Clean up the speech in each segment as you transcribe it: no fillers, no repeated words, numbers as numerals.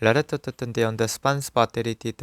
라라따따딴데 on the spans battery did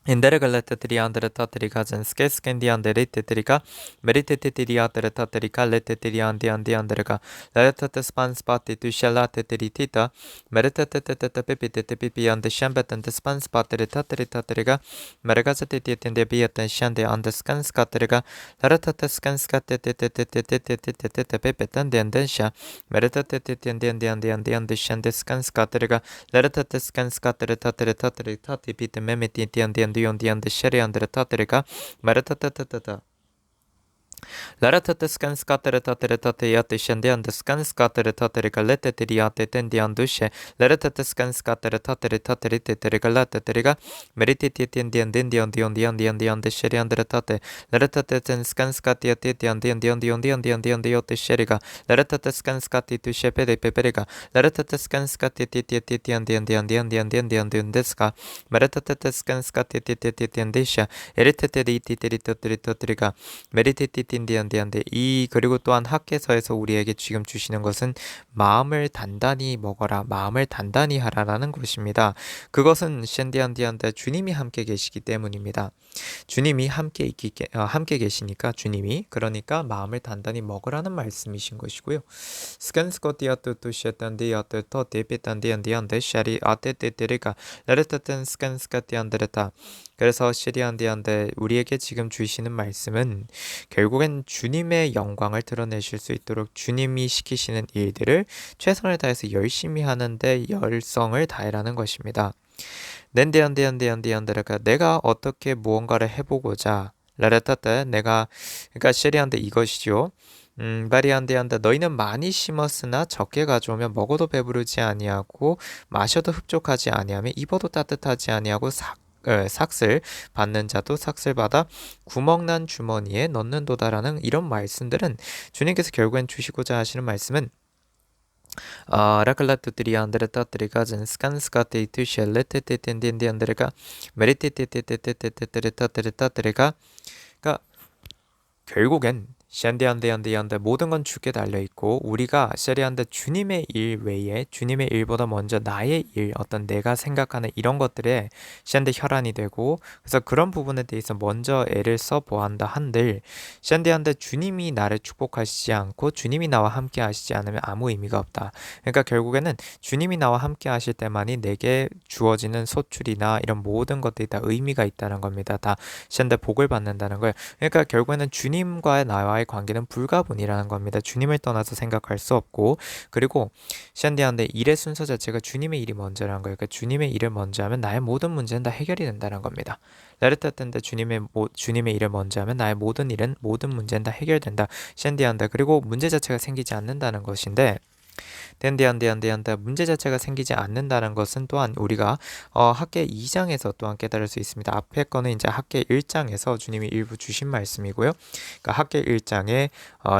인데르갈레테트리안데르타트리가 젠스케스켄디안데리테트리가 메리테테트리아데르타트리가 레테트리안디안디안데르가 레테테스판스파티투샬라테트리티타 메르테테테테페피테테피피안데 샴베텐데 스판스파테리타트리타트리가 메르가제테티텐데비에텐 샨데 안데스칸스카트리가 레테테스칸스카테테테테테테테테페페텐데안덴샤 메르테테테텐데안데안데안데 샨데스칸스카트리가 레르테테스칸스카트레타트레타트레타티피테 메메티티안디안디온디안데 쉐리안데레타트리가 메르테테테테테 라라타테스칸스카테레타테레타테야테 샨데안데스칸스카테레타테리가 레테테리아테 텐디안두셰 라라타테스칸스카테레타테레타테리테테리가 라테테리가 메리티티티엔디안디안디온디온디안디안데 쉐리안데레타테 라라타테스칸스카티아티티안디안디온디온디안디안디온디오테 쉐리가 라라타테스칸스카티투셰페레페페리가 라라타테스칸스카티티티티안디안디안디안디안디안디안데스카 메르타테스칸스카티티티티안데샤 에리테테리티티리토트리토트리가 메리티티틴디안디안데 이 그리고 또한 학계서에서 우리에게 지금 주시는 것은 마음을 단단히 먹어라, 마음을 단단히 하라라는 것입니다. 그것은 셴디안디안데 주님이 함께 계시기 때문입니다. 주님이 함께 계시니까 주님이 그러니까 마음을 단단히 먹으라는 말씀이신 것이고요. 스캔스코티아투투 셰탄디아투 토티피탄디안디안데 샤리 아테테테리가 레르타텐 스캔스카티안데레타 그래서 시리안디안데 우리에게 지금 주시는 말씀은 결국엔 주님의 영광을 드러내실 수 있도록 주님이 시키시는 일들을 최선을 다해서 열심히 하는데 열성을 다해라는 것입니다. 낸디안디안디안디안데라가 내가 어떻게 무언가를 해보고자 라레타테 내가 그러니까 시리안데 이것이죠. 바리안디안데 너희는 많이 심었으나 적게 가져오면 먹어도 배부르지 아니하고 마셔도 흡족하지 아니하며 입어도 따뜻하지 아니하고 삭슬 받는 자도 삭슬 받아 구멍난 주머니에 넣는도다라는 이런 말씀들은 주님께서 결국엔 주시고자 하시는 말씀은 라클라투트리안데르타트리가 젠스칸스카테이투 셸레테테텐디안데르가 메리테테테테테테테테테테테가 그러니까 결국엔 샨디안데안데안데 모든 건 주께 달려있고 우리가 샤리안데 주님의 일 외에 주님의 일보다 먼저 나의 일 어떤 내가 생각하는 이런 것들에 샨데 혈안이 되고 그래서 그런 부분에 대해서 먼저 애를 써 보한다 한들 샨디안데 주님이 나를 축복하시지 않고 주님이 나와 함께 하시지 않으면 아무 의미가 없다. 그러니까 결국에는 주님이 나와 함께 하실 때만이 내게 주어지는 소출이나 이런 모든 것들이 다 의미가 있다는 겁니다. 다 샨데 복을 받는다는 거예요. 그러니까 결국에는 주님과 나와의 관계는 불가분이라는 겁니다. 주님을 떠나서 생각할 수 없고 그리고 샨디한데 일의 순서 자체가 주님의 일이 먼저라는 거예요. 그러니까 주님의 일을 먼저 하면 나의 모든 문제는 다 해결이 된다는 겁니다. 레르타텐데 주님의 일을 먼저 하면 나의 모든 문제는 다 해결된다. 샨디한데 그리고 문제 자체가 생기지 않는다는 것인데 덴디안데안데안데 문제 자체가 생기지 않는다는 것은 또한 우리가 학계 2장에서 또한 깨달을 수 있습니다. 앞에 거는 이제 학계 1장에서 주님이 일부 주신 말씀이고요. 그러니까 학계 1장에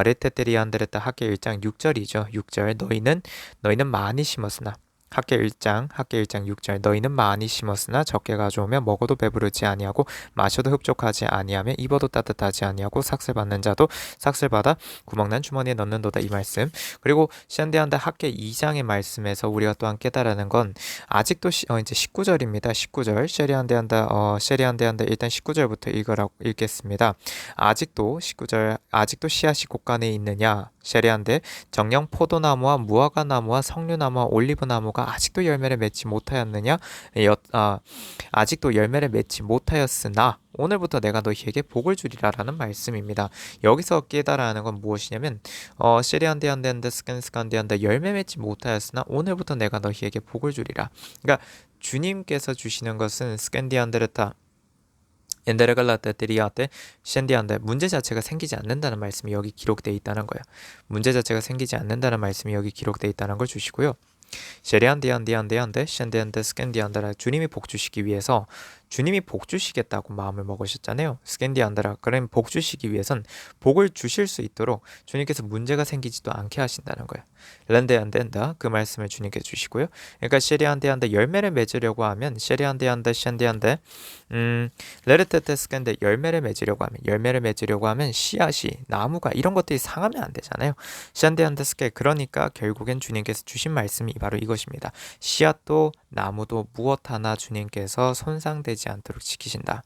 레테테리안데레타 학계 1장 6절이죠. 6절 너희는 많이 심었으나 학계 1장 6절 너희는 많이 심었으나 적게 가져오면 먹어도 배부르지 아니하고 마셔도 흡족하지 아니하며 입어도 따뜻하지 아니하고 삭슬받는 자도 삭슬받아 구멍난 주머니에 넣는도다 이 말씀. 그리고 샨디안데 학계 2장의 말씀에서 우리가 또한 깨달아는 건 아직도 이제 19절입니다. 19절 쉐리안데안데 일단 19절부터 읽겠습니다. 아직도 19절 아직도 씨앗이 곳간에 있느냐 쉐리안데 정령 포도나무와 무화과나무와 석류나무와 올리브나무가 아직도 열매를 맺지 못하였느냐 아직도 열매를 맺지 못하였으나 오늘부터 내가 너희에게 복을 주리라라는 말씀입니다. 여기서 깨달아 하는 건 무엇이냐면 시리안데안데안데 스캔스칸데안데 열매 맺지 못하였으나 오늘부터 내가 너희에게 복을 주리라. 그러니까 주님께서 주시는 것은 스캔디안데르타 엔데레갈라테리아테 셴디안데 문제 자체가 생기지 않는다는 말씀이 여기 기록되어 있다는 거예요. 문제 자체가 생기지 않는다는 말씀이 여기 기록되어 있다는 걸 주시고요. 쉐리안디안디안데안데 셴디안데 스캔디안데라 주님이 복 주시기 위해서 주님이 복 주시겠다고 마음을 먹으셨잖아요. 스캔디안데라 그럼 복 주시기 위해선 복을 주실 수 있도록 주님께서 문제가 생기지도 않게 하신다는 거예요. 렌데안데안다 그 말씀을 주님께 주시고요. 그러니까 쉐리안데안데 열매를 맺으려고 하면 쉐리안데안데 셴디안데 레르테테 스캔데 열매를 맺으려고 하면 씨앗이 나무가 이런 것들이 상하면 안 되잖아요. 셴디안데 스케 그러니까 결국엔 주님께서 주신 말씀이 바로 이것입니다. 씨앗도 나무도 무엇 하나 주님께서 손상되지 해로이지 않도록 지키신다.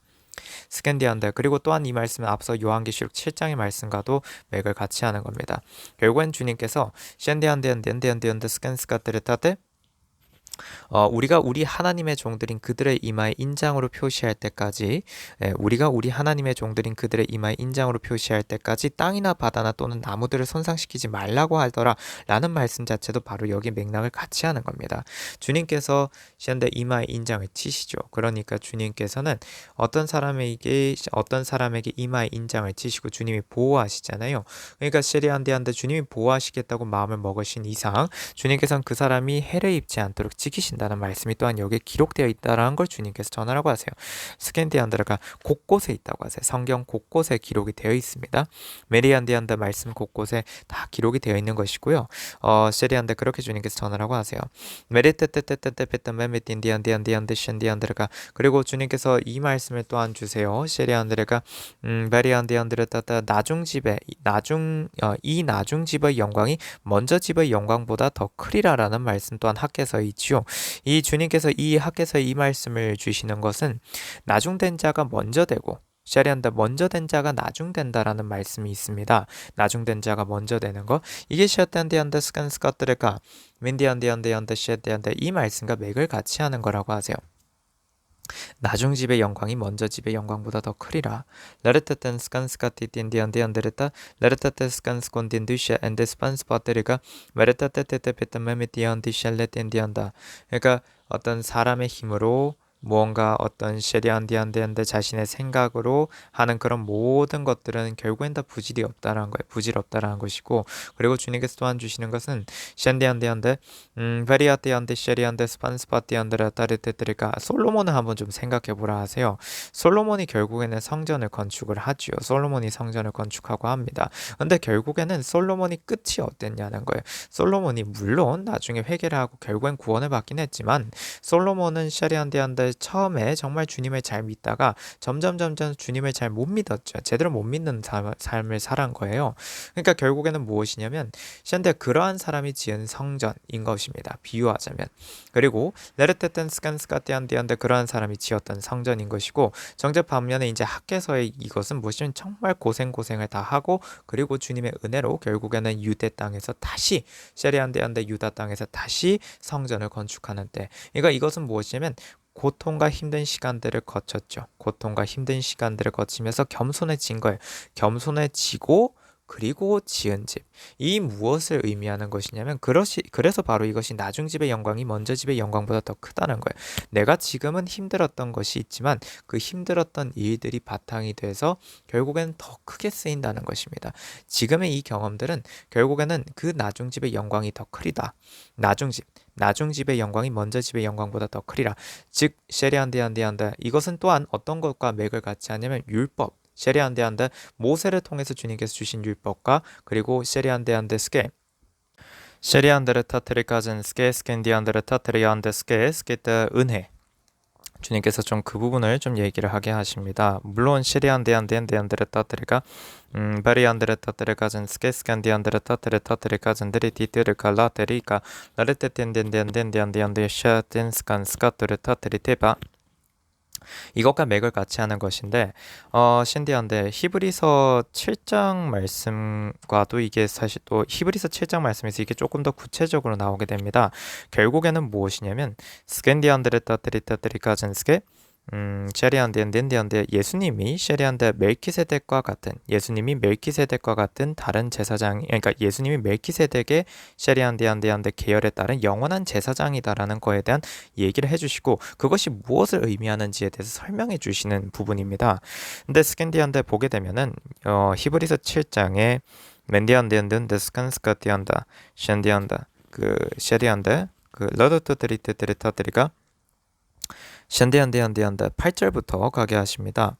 스캔디안드. 그리고 또한 이 말씀은 앞서 요한계시록 7장의 말씀과도 맥을 같이 하는 겁니다. 결국엔 주님께서 셴디안드안드안드안드 스캔스카트르타테 우리가 우리 하나님의 종들인 그들의 이마에 인장으로 표시할 때까지 우리가 우리 하나님의 종들인 그들의 이마에 인장으로 표시할 때까지 땅이나 바다나 또는 나무들을 손상시키지 말라고 하더라 라는 말씀 자체도 바로 여기 맥락을 같이 하는 겁니다. 주님께서 시한데 이마에 인장을 치시죠. 그러니까 주님께서는 어떤 사람에게 이마에 인장을 치시고 주님이 보호하시잖아요. 그러니까 시리안데한테 주님이 보호하시겠다고 마음을 먹으신 이상 주님께서는 그 사람이 해를 입지 않도록 지키신다는 말씀이 또한 여기에 기록되어 있다는 걸 주님께서 전하라고 하세요. 스캔디안드라가 곳곳에 있다고 하세요. 성경 곳곳에 기록이 되어 있습니다. 메리안디안드 말씀 곳곳에 다 기록이 되어 있는 것이고요. 세리안드 그렇게 주님께서 전하라고 하세요. 메리테테테테테페타메메틴디안디안디안드 셴디안드라가 그리고 주님께서 이 말씀을 또한 주세요. 세리안드라가 베리안디안드르따따 이 나중 집의 영광이 먼저 집의 영광보다 더 크리라라는 말씀 또한 학계서에 있지요. 이 주님께서 이 학계서에 이 말씀을 주시는 것은 나중된 자가 먼저 되고 샤리안다 먼저 된 자가 나중된다라는 말씀이 있습니다. 나중된 자가 먼저 되는 거 이게 샤탄디안다 스칸스카트레가 윈디안디안디안다 샤디안다 이 말씀과 맥을 같이 하는 거라고 하세요. 나중 집의 영광이 먼저 집의 영광보다 더 크리라. 라르타탄 스칸스카티딘디안디안데르타 라르타테 스칸스콘딘디샤 엔데스판스파테리가 메르타테테테페타메미디안디샬레딘디안다. 그러니까 어떤 사람의 힘으로 무언가 어떤 쉐리안디안데안데 자신의 생각으로 하는 그런 모든 것들은 결국엔 다 부질이 없다라는 거예요. 부질없다라는 것이고 그리고 주님께서 또한 주시는 것은 셴디안데안데 베리아티안데 쉐리안데 스판스파티안데라 따르테트리가 솔로몬을 한번 좀 생각해 보라 하세요. 솔로몬이 결국에는 성전을 건축을 하지요. 솔로몬이 성전을 건축하고 합니다. 근데 결국에는 솔로몬이 끝이 어땠냐는 거예요. 솔로몬이 물론 나중에 회개를 하고 결국엔 구원을 받긴 했지만 솔로몬은 쉐리안데안데 처음에 정말 주님을 잘 믿다가 점점 주님을 잘 못 믿었죠. 제대로 못 믿는 삶을 살한 거예요. 그러니까 결국에는 무엇이냐면 현대 그러한 사람이 지은 성전인 것입니다. 비유하자면. 그리고 레르테텐 스칸스카티안디안데 그러한 사람이 지었던 성전인 것이고 정작 반면에 이제 학계서의 이것은 무엇이냐면 정말 고생을 다 하고 그리고 주님의 은혜로 결국에는 유대 땅에서 다시 쉐리안디안데 유다 땅에서 다시 성전을 건축하는 때. 그러니까 이것은 무엇이냐면 고통과 힘든 시간들을 거쳤죠. 고통과 힘든 시간들을 거치면서 겸손해진 거예요. 겸손해지고 그리고 지은 집. 이 무엇을 의미하는 것이냐면 그래서 바로 이것이 나중 집의 영광이 먼저 집의 영광보다 더 크다는 거예요. 내가 지금은 힘들었던 것이 있지만 그 힘들었던 일들이 바탕이 돼서 결국에는 더 크게 쓰인다는 것입니다. 지금의 이 경험들은 결국에는 그 나중 집의 영광이 더 크리다. 나중 집의 영광이 먼저 집의 영광보다 더 크리라. 즉 쉐리안디안디안다. 이것은 또한 어떤 것과 맥을 같이 하냐면 율법. 쉐리안데안데 모세를 통해서 주님께서 주신 율법과 그리고 쉐리안데안데 스케 쉐리안데르 타트리까진 스케 스캔디안데르 타트리안데 스케 스케트 은혜 주님께서 좀 그 부분을 좀 얘기를 하게 하십니다. 물론 쉐리안데안데안데안데르 타트리가 바리안데르 타트리까진 스케 스캔디안데르 타트리까진들이 디테르 칼라테리까 라르테텐덴덴덴덴덴데 샤텐 스칸 스카트르 타트리 테바 이것과 맥을 같이 하는 것인데 신디한데 히브리서 7장 말씀과도 이게 사실 또 히브리서 7장 말씀에서 이게 조금 더 구체적으로 나오게 됩니다. 결국에는 무엇이냐면 스캔디안드레타트리타트리카젠스게 쉐리안데 예수님이 쉐리안데 멜키세덱과 같은 다른 제사장 그러니까 예수님이 멜키세덱의 쉐리안데 계열에 따른 영원한 제사장이다라는 거에 대한 얘기를 해주시고 그것이 무엇을 의미하는지에 대해서 설명해 주시는 부분입니다. 근데 스캔디안데 보게 되면은 히브리서 7장에 멘디안데안데 스칸스카티안다 셴디안다 그 쉐리안데 그 러드트트리트트리타트리가 셴디안데 8절부터 가게 하십니다.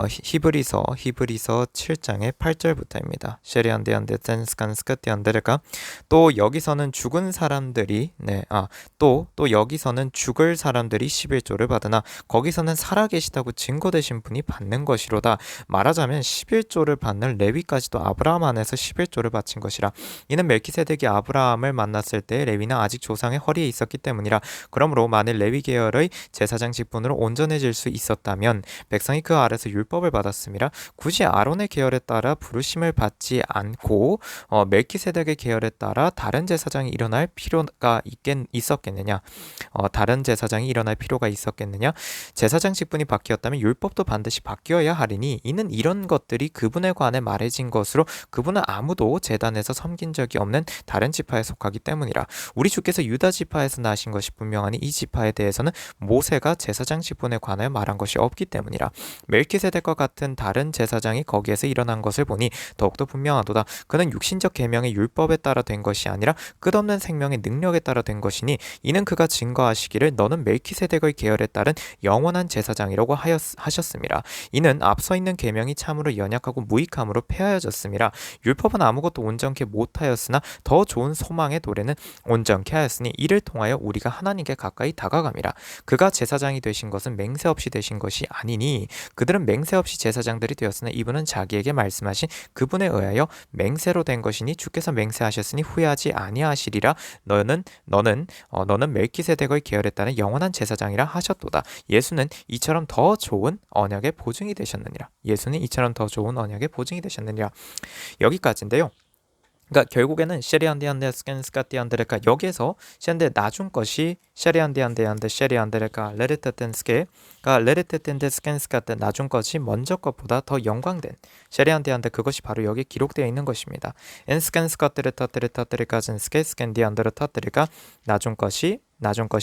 히브리서 7장의 8절부터입니다. 쉐리안데안데 센스간스카티안데르가 또 여기서는 죽은 사람들이 또 여기서는 죽을 사람들이 11조를 받으나 거기서는 살아계시다고 증거되신 분이 받는 것이로다. 말하자면 11조를 받는 레위까지도 아브라함 안에서 11조를 바친 것이라. 이는 멜키세덱이 아브라함을 만났을 때 레위는 아직 조상의 허리에 있었기 때문이라. 그러므로 만일 레위 계열의 제사장 직분으로 온전해질 수 있었다면 백성이 그 아래서 율법을 받았음이라. 굳이 아론의 계열에 따라 부르심을 받지 않고 멜키세덱의 계열에 따라 다른 제사장이 일어날 필요가 있었겠느냐? 다른 제사장이 일어날 필요가 있었겠느냐? 제사장 직분이 바뀌었다면 율법도 반드시 바뀌어야 하리니 이는 이런 것들이 그분에 관해 말해진 것으로 그분은 아무도 제단에서 섬긴 적이 없는 다른 지파에 속하기 때문이라. 우리 주께서 유다 지파에서 나신 것이 분명하니 이 지파에 대해서는 모세가 제사장 직분에 관하여 말한 것이 없기 때문이라. 멜키세덱과 같은 다른 제사장이 거기에서 일어난 것을 보니 더욱더 분명하도다. 그는 육신적 계명의 율법에 따라 된 것이 아니라 끝없는 생명의 능력에 따라 된 것이니 이는 그가 증거하시기를 너는 멜키세덱의 계열에 따른 영원한 제사장이라고 하셨음이라. 이는 앞서 있는 계명이 참으로 연약하고 무익함으로 폐하여졌음이라. 율법은 아무것도 온전케 못하였으나 더 좋은 소망의 도래는 온전케 하였으니 이를 통하여 우리가 하나님께 가까이 다가감이라. 그가 제사장이 되신 것은 맹세 없이 되신 것이 아니니 그들은 맹세 없이 제사장들이 되었으나 이분은 자기에게 말씀하신 그분에 의하여 맹세로 된 것이니 주께서 맹세하셨으니 후회하지 아니하시리라. 너는 멜키세덱의 계열에 따른 영원한 제사장이라 하셨도다. 예수는 이처럼 더 좋은 언약의 보증이 되셨느니라. 여기까지인데요. 그러니까 결국에는 쉐리안디안데 스캔스카티안데레카 여기에서 셴데 나중 것이 쉐리안디안데안데 쉐리안데레카 레르테텐스케가 레르테텐데 스캔스카테 나중 것이 먼저 것보다 더 영광된 쉐리안디안데 그것이 바로 여기 기록되어 있는 것입니다. 엔스캔스카테레타테레타테레카젠스케 스캔디안데레타테레가 나중 것이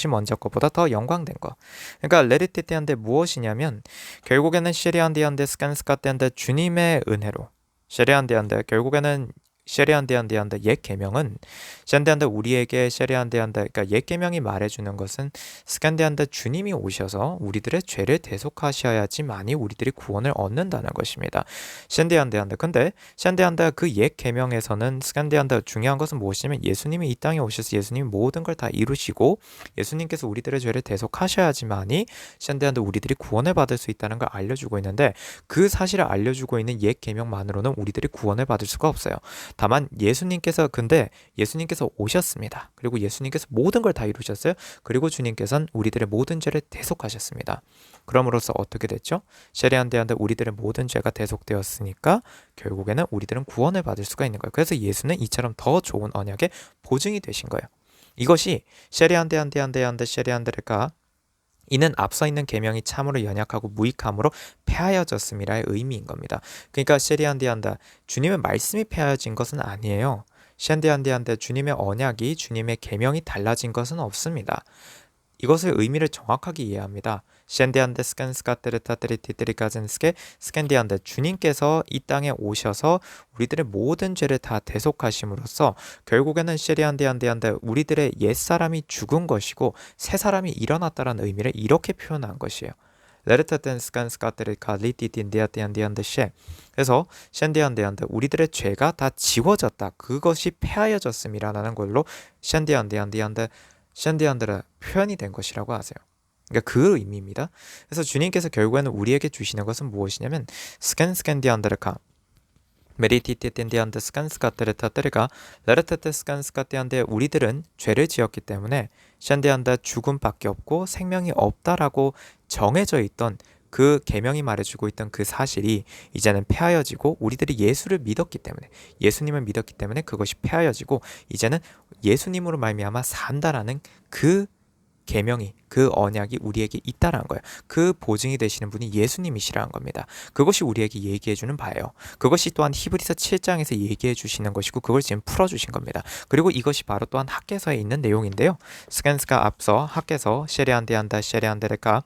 먼저 것보다 더 영광된 것. 그러니까 레르테테안데 무엇이냐면 결국에는 쉐리안디안데 스캔스카테안데 주님의 은혜로 쉐리안디안데 결국에는 쉐리안데안데 옛 계명은 샌데안데 우리에게 쉐리안데안데 그러니까 옛 계명이 말해주는 것은 스캔데안데 주님이 오셔서 우리들의 죄를 대속하셔야지만이 우리들이 구원을 얻는다는 것입니다. 샌데안데 근데 샌데안데 그 옛 계명에서는 스캔데안데 중요한 것은 무엇이냐면 예수님이 이 땅에 오셔서 예수님이 모든 걸 다 이루시고 예수님께서 우리들의 죄를 대속하셔야지만이 샌데안데 우리들이 구원을 받을 수 있다는 걸 알려주고 있는데 그 사실을 알려주고 있는 옛 계명만으로는 우리들이 구원을 받을 수가 없어요. 다만 예수님께서 오셨습니다. 그리고 예수님께서 모든 걸 다 이루셨어요. 그리고 주님께서는 우리들의 모든 죄를 대속하셨습니다. 그럼으로써 어떻게 됐죠? 쉐리안데안데 우리들의 모든 죄가 대속되었으니까 결국에는 우리들은 구원을 받을 수가 있는 거예요. 그래서 예수는 이처럼 더 좋은 언약의 보증이 되신 거예요. 이것이 쉐리안데안데 쉐리안데레가 이는 앞서 있는 계명이 참으로 연약하고 무익함으로 폐하여졌음이라의 의미인 겁니다. 그러니까 쉐리안디안다 주님의 말씀이 폐하여진 것은 아니에요. 셴디안디안데 주님의 언약이 주님의 계명이 달라진 것은 없습니다. 이것의 의미를 정확하게 이해합니다. 셴디안데 스캔스카테르타테리티테리카젠스케 스캔디안데 주님께서 이 땅에 오셔서 우리들의 모든 죄를 다 대속하심으로써 결국에는 쉐리안디안데 우리들의 옛사람이 죽은 것이고 새 사람이 일어났다는 의미를 이렇게 표현한 것이에요. 레르타텐 스칸스카테리카 리티딘디아티안디안데 쉐 그래서 셴디안데안데 우리들의 죄가 다 지워졌다. 그것이 폐하여졌음이라는 걸로 셴디안데안데 셴디안데라 표현이 된 것이라고 하세요. 그러니까 그 의미입니다. 그래서 주님께서 결국에는 우리에게 주시는 것은 무엇이냐면 스캔디안데르카 메리티티텐디안데 스칸스카테레타테레가 레르테테 스칸스카테안데 우리들은 죄를 지었기 때문에 셴디안데 죽음밖에 없고 생명이 없다라고 정해져 있던 그 계명이 말해주고 있던 그 사실이 이제는 폐하여지고 우리들이 예수님을 믿었기 때문에 그것이 폐하여지고 이제는 예수님으로 말미암아 산다라는 그 계명이 그 언약이 우리에게 있다라는 거예요. 그 보증이 되시는 분이 예수님이시라는 겁니다. 그것이 우리에게 얘기해 주는 바예요. 그것이 또한 히브리서 7장에서 얘기해 주시는 것이고 그걸 지금 풀어주신 겁니다. 그리고 이것이 바로 또한 학개서에 있는 내용인데요. 스캔스가 앞서 학개서 쉐리안데안다 쉐리안데레카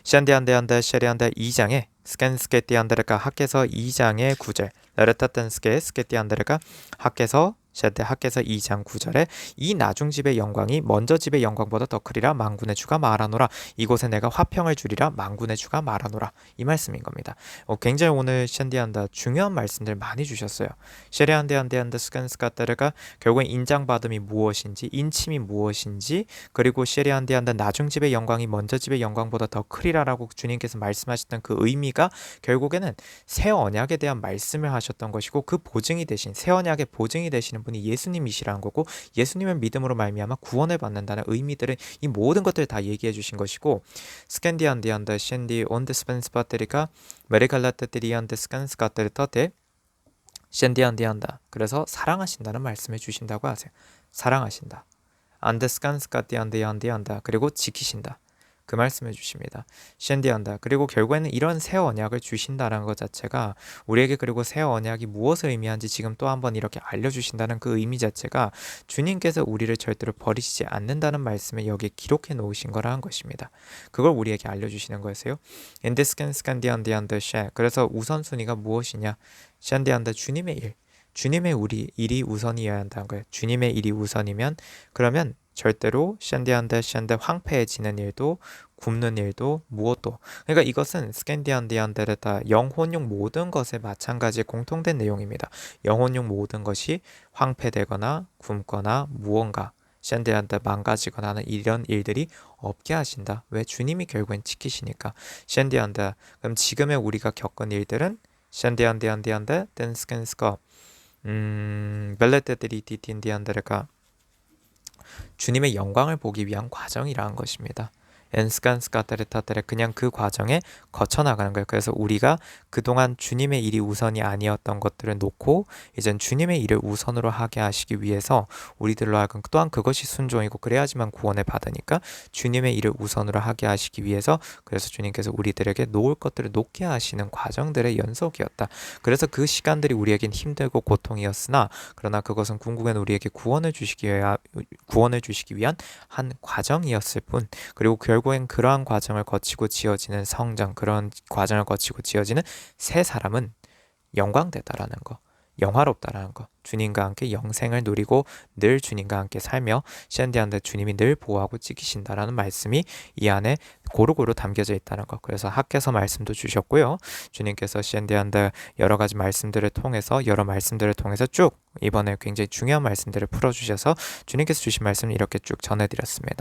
셴디안데안다 쉐리안데 2장에 스캔스케티안데레카 학개서 2장의 9절 레르타텐스케 스케티안데레카 학개서 셰드 학개서 2장 9절에 이 나중집의 영광이 먼저 집의 영광보다 더 크리라 만군의 주가 말하노라. 이곳에 내가 화평을 주리라 만군의 주가 말하노라. 이 말씀인 겁니다. 굉장히 오늘 샌디안다 중요한 말씀들 많이 주셨어요. 셰리안데안데안데 스간스카테르가 결국엔 인장받음이 무엇인지, 인침이 무엇인지, 그리고 셰리안데안데 나중집의 영광이 먼저 집의 영광보다 더 크리라라고 주님께서 말씀하셨던 그 의미가 결국에는 새 언약에 대한 말씀을 하셨던 것이고, 그 보증이 되신, 새 언약의 보증이 되시는 분이 예수님이시라는 거고, 예수님을 믿음으로 말미암아 구원을 받는다는 의미들은 이 모든 것들을 다 얘기해 주신 것이고, 스캔디안디안데 셴디 온데 스펜스바테리가 메리갈라테리안데 스칸스카테르 터테 셴디안디안다. 그래서 사랑하신다는 말씀을 주신다고 하세요. 사랑하신다. 안데스칸스카티안데안디안다. 그리고 지키신다. 그 말씀해 주십니다. 셴디안다. 그리고 결국에는 이런 새 언약을 주신다는 것 자체가 우리에게, 그리고 새 언약이 무엇을 의미하는지 지금 또 한번 이렇게 알려주신다는 그 의미 자체가 주님께서 우리를 절대로 버리시지 않는다는 말씀을 여기에 기록해 놓으신 거라는 것입니다. 그걸 우리에게 알려주시는 거였어요. 엔데스칸스칸디안디안드 셰. 그래서 우선순위가 무엇이냐? 셴디안다. 주님의 일. 주님의 우리 일이 우선이어야 한다는 거예요. 주님의 일이 우선이면 그러면 절대로 샌디안데 샌데 황폐해지는 일도, 굶는 일도, 무엇도, 그러니까 이것은 스캔디안디안데르다 영혼용 모든 것에 마찬가지 공통된 내용입니다. 영혼용 모든 것이 황폐되거나 굶거나 무언가 샌디안데 망가지거나 하는 이런 일들이 없게 하신다. 왜? 주님이 결국엔 지키시니까. 샌디안데. 그럼 지금의 우리가 겪은 일들은 샌디안디안디안데 댄스캔스커 벨레테들이 디틴디안데르가 주님의 영광을 보기 위한 과정이라는 것입니다. 엔스칸스카테르타테레. 그냥 그 과정에 거쳐나가는 거예요. 그래서 우리가 그동안 주님의 일이 우선이 아니었던 것들을 놓고 이젠 주님의 일을 우선으로 하게 하시기 위해서 우리들로 하여금 또한 그것이 순종이고 그래야지만 구원을 받으니까 주님의 일을 우선으로 하게 하시기 위해서, 그래서 주님께서 우리들에게 놓을 것들을 놓게 하시는 과정들의 연속이었다. 그래서 그 시간들이 우리에겐 힘들고 고통이었으나 그러나 그것은 궁극엔 우리에게 구원을 주시기 위한 한 과정이었을 뿐, 그리고 결국엔 그러한 과정을 거치고 지어지는 성장, 그런 과정을 거치고 지어지는 새 사람은 영광되다라는 거, 영화롭다라는 거, 주님과 함께 영생을 누리고 늘 주님과 함께 살며 샌디안데 주님이 늘 보호하고 지키신다라는 말씀이 이 안에 고루고루 담겨져 있다는 거. 그래서 학개서 말씀도 주셨고요. 주님께서 샌디안데 여러 가지 말씀들을 통해서, 여러 말씀들을 통해서 쭉 이번에 굉장히 중요한 말씀들을 풀어주셔서 주님께서 주신 말씀을 이렇게 쭉 전해드렸습니다.